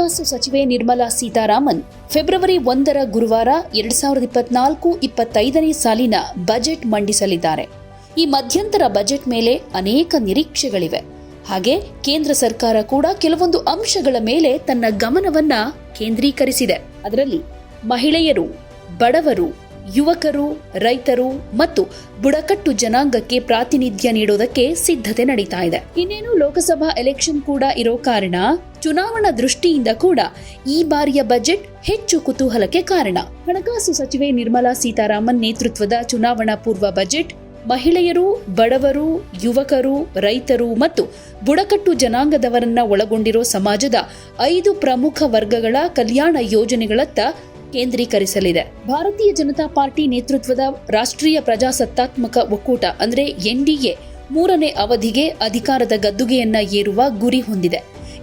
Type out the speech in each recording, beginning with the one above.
ಹಣಕಾಸು ಸಚಿವೆ ನಿರ್ಮಲಾ ಸೀತಾರಾಮನ್ ಫೆಬ್ರವರಿ 1 ಗುರುವಾರ 2024-25ನೇ ಸಾಲಿನ ಬಜೆಟ್ ಮಂಡಿಸಲಿದ್ದಾರೆ. ಈ ಮಧ್ಯಂತರ ಬಜೆಟ್ ಮೇಲೆ ಅನೇಕ ನಿರೀಕ್ಷೆಗಳಿವೆ. ಹಾಗೆ ಕೇಂದ್ರ ಸರ್ಕಾರ ಕೂಡ ಕೆಲವೊಂದು ಅಂಶಗಳ ಮೇಲೆ ತನ್ನ ಗಮನವನ್ನ ಕೇಂದ್ರೀಕರಿಸಿದೆ. ಅದರಲ್ಲಿ ಮಹಿಳೆಯರು, ಬಡವರು, ಯುವಕರು, ರೈತರು ಮತ್ತು ಬುಡಕಟ್ಟು ಜನಾಂಗಕ್ಕೆ ಪ್ರಾತಿನಿಧ್ಯ ನೀಡೋದಕ್ಕೆ ಸಿದ್ಧತೆ ನಡೀತಾ ಇದೆ. ಇನ್ನೇನು ಲೋಕಸಭಾ ಎಲೆಕ್ಷನ್ ಕೂಡ ಇರೋ ಕಾರಣ ಚುನಾವಣಾ ದೃಷ್ಟಿಯಿಂದ ಕೂಡ ಈ ಬಾರಿಯ ಬಜೆಟ್ ಹೆಚ್ಚು ಕುತೂಹಲಕ್ಕೆ ಕಾರಣ. ಹಣಕಾಸು ಸಚಿವೆ ನಿರ್ಮಲಾ ಸೀತಾರಾಮನ್ ನೇತೃತ್ವದ ಚುನಾವಣಾ ಪೂರ್ವ ಬಜೆಟ್ ಮಹಿಳೆಯರು, ಬಡವರು, ಯುವಕರು, ರೈತರು ಮತ್ತು ಬುಡಕಟ್ಟು ಜನಾಂಗದವರನ್ನ ಒಳಗೊಂಡಿರೋ ಸಮಾಜದ 5 ಪ್ರಮುಖ ವರ್ಗಗಳ ಕಲ್ಯಾಣ ಯೋಜನೆಗಳತ್ತ ಕೇಂದ್ರೀಕರಿಸಲಿದೆ. ಭಾರತೀಯ ಜನತಾ ಪಾರ್ಟಿ ನೇತೃತ್ವದ ರಾಷ್ಟ್ರೀಯ ಪ್ರಜಾಸತ್ತಾತ್ಮಕ ಒಕ್ಕೂಟ ಅಂದ್ರೆ ಎನ್ಡಿಎ 3ನೇ ಅವಧಿಗೆ ಅಧಿಕಾರದ ಗದ್ದುಗೆಯನ್ನ ಏರುವ ಗುರಿ ಹೊಂದಿದೆ.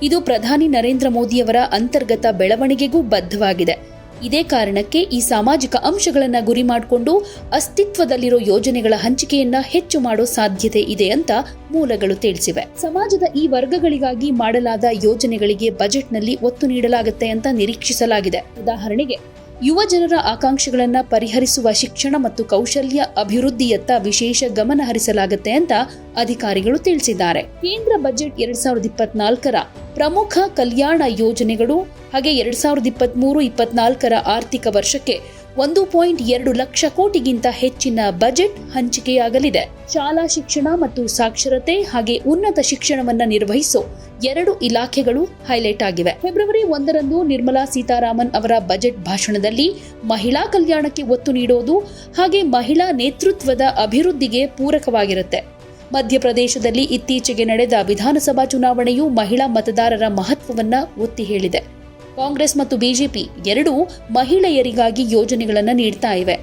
ಇದು ಪ್ರಧಾನಿ ನರೇಂದ್ರ ಮೋದಿಯವರ ಅಂತರ್ಗತ ಬೆಳವಣಿಗೆಗೂ ಬದ್ಧವಾಗಿದೆ. ಇದೇ ಕಾರಣಕ್ಕೆ ಈ ಸಾಮಾಜಿಕ ಅಂಶಗಳನ್ನ ಗುರಿ ಮಾಡಿಕೊಂಡು ಅಸ್ತಿತ್ವದಲ್ಲಿರೋ ಯೋಜನೆಗಳ ಹಂಚಿಕೆಯನ್ನ ಹೆಚ್ಚು ಮಾಡೋ ಸಾಧ್ಯತೆ ಇದೆ ಅಂತ ಮೂಲಗಳು ತಿಳಿಸಿವೆ. ಸಮಾಜದ ಈ ವರ್ಗಗಳಿಗಾಗಿ ಮಾಡಲಾದ ಯೋಜನೆಗಳಿಗೆ ಬಜೆಟ್ನಲ್ಲಿ ಒತ್ತು ನೀಡಲಾಗುತ್ತೆ ಅಂತ ನಿರೀಕ್ಷಿಸಲಾಗಿದೆ. ಉದಾಹರಣೆಗೆ ಯುವ ಜನರ ಆಕಾಂಕ್ಷೆಗಳನ್ನ ಪರಿಹರಿಸುವ ಶಿಕ್ಷಣ ಮತ್ತು ಕೌಶಲ್ಯ ಅಭಿವೃದ್ಧಿಯತ್ತ ವಿಶೇಷ ಗಮನ ಹರಿಸಲಾಗುತ್ತೆ ಅಂತ ಅಧಿಕಾರಿಗಳು ತಿಳಿಸಿದ್ದಾರೆ. ಕೇಂದ್ರ ಬಜೆಟ್ 2024ರ ಪ್ರಮುಖ ಕಲ್ಯಾಣ ಯೋಜನೆಗಳು ಹಾಗೆ 2023-24ರ ಆರ್ಥಿಕ ವರ್ಷಕ್ಕೆ 1.2 ಲಕ್ಷ ಕೋಟಿಗಿಂತ ಹೆಚ್ಚಿನ ಬಜೆಟ್ ಹಂಚಿಕೆಯಾಗಲಿದೆ. ಶಾಲಾ ಶಿಕ್ಷಣ ಮತ್ತು ಸಾಕ್ಷರತೆ ಹಾಗೆ ಉನ್ನತ ಶಿಕ್ಷಣವನ್ನ ನಿರ್ವಹಿಸೋ 2 ಇಲಾಖೆಗಳು ಹೈಲೈಟ್ ಆಗಿವೆ. ಫೆಬ್ರವರಿ 1ರಂದು ನಿರ್ಮಲಾ ಸೀತಾರಾಮನ್ ಅವರ ಬಜೆಟ್ ಭಾಷಣದಲ್ಲಿ ಮಹಿಳಾ ಕಲ್ಯಾಣಕ್ಕೆ ಒತ್ತು ನೀಡೋದು ಹಾಗೆ ಮಹಿಳಾ ನೇತೃತ್ವದ ಅಭಿವೃದ್ಧಿಗೆ ಪೂರಕವಾಗಿರುತ್ತೆ. ಮಧ್ಯಪ್ರದೇಶದಲ್ಲಿ ಇತ್ತೀಚೆಗೆ ನಡೆದ ವಿಧಾನಸಭಾ ಚುನಾವಣೆಯು ಮಹಿಳಾ ಮತದಾರರ ಮಹತ್ವವನ್ನ ಒತ್ತಿ ಹೇಳಿದೆ. ಕಾಂಗ್ರೆಸ್ ಮತ್ತು ಬಿಜೆಪಿ ಎರಡೂ ಮಹಿಳೆಯರಿಗಾಗಿ ಯೋಜನೆಗಳನ್ನು ನೀಡ್ತಾ ಇವೆ.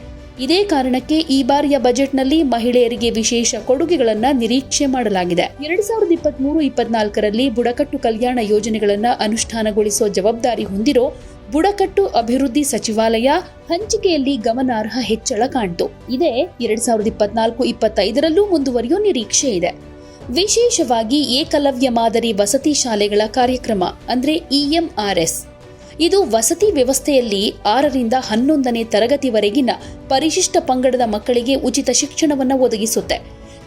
ಇದೇ ಕಾರಣಕ್ಕೆ ಈ ಬಾರಿಯ ಬಜೆಟ್ನಲ್ಲಿ ಮಹಿಳೆಯರಿಗೆ ವಿಶೇಷ ಕೊಡುಗೆಗಳನ್ನ ನಿರೀಕ್ಷೆ ಮಾಡಲಾಗಿದೆ. 2023-24ರಲ್ಲಿ ಬುಡಕಟ್ಟು ಕಲ್ಯಾಣ ಯೋಜನೆಗಳನ್ನ ಅನುಷ್ಠಾನಗೊಳಿಸುವ ಜವಾಬ್ದಾರಿ ಹೊಂದಿರೋ ಬುಡಕಟ್ಟು ಅಭಿವೃದ್ಧಿ ಸಚಿವಾಲಯ ಹಂಚಿಕೆಯಲ್ಲಿ ಗಮನಾರ್ಹ ಹೆಚ್ಚಳ ಕಾಣ್ತು. ಇದೇ 2024-25ರಲ್ಲೂ ಮುಂದುವರಿಯೋ ನಿರೀಕ್ಷೆ ಇದೆ. ವಿಶೇಷವಾಗಿ ಏಕಲವ್ಯ ಮಾದರಿ ವಸತಿ ಶಾಲೆಗಳ ಕಾರ್ಯಕ್ರಮ ಅಂದ್ರೆ EMRS ಇದು ವಸತಿ ವ್ಯವಸ್ಥೆಯಲ್ಲಿ 6ರಿಂದ 11ನೇ ತರಗತಿವರೆಗಿನ ಪರಿಶಿಷ್ಟ ಪಂಗಡದ ಮಕ್ಕಳಿಗೆ ಉಚಿತ ಶಿಕ್ಷಣವನ್ನು ಒದಗಿಸುತ್ತೆ.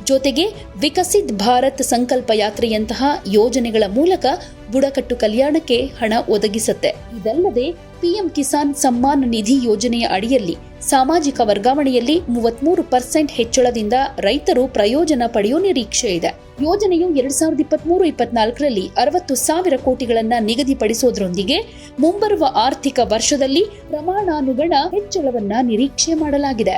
ಜೊತೆಗೆ ವಿಕಸಿತ್ ಭಾರತ್ ಸಂಕಲ್ಪ ಯಾತ್ರೆಯಂತಹ ಯೋಜನೆಗಳ ಮೂಲಕ ಬುಡಕಟ್ಟು ಕಲ್ಯಾಣಕ್ಕೆ ಹಣ ಒದಗಿಸುತ್ತೆ. ಇದಲ್ಲದೆ PM ಕಿಸಾನ್ ಸಮ್ಮಾನ್ ನಿಧಿ ಯೋಜನೆಯ ಅಡಿಯಲ್ಲಿ ಸಾಮಾಜಿಕ ವರ್ಗಾವಣೆಯಲ್ಲಿ 33% ಹೆಚ್ಚಳದಿಂದ ರೈತರು ಪ್ರಯೋಜನ ಪಡೆಯುವ ನಿರೀಕ್ಷೆ ಇದೆ. ಯೋಜನೆಯು 2023-24ರಲ್ಲಿ 60,000 ಕೋಟಿಗಳನ್ನ ನಿಗದಿಪಡಿಸೋದ್ರೊಂದಿಗೆ ಮುಂಬರುವ ಆರ್ಥಿಕ ವರ್ಷದಲ್ಲಿ ಪ್ರಮಾಣಾನುಗುಣ ಹೆಚ್ಚಳವನ್ನ ನಿರೀಕ್ಷೆ ಮಾಡಲಾಗಿದೆ.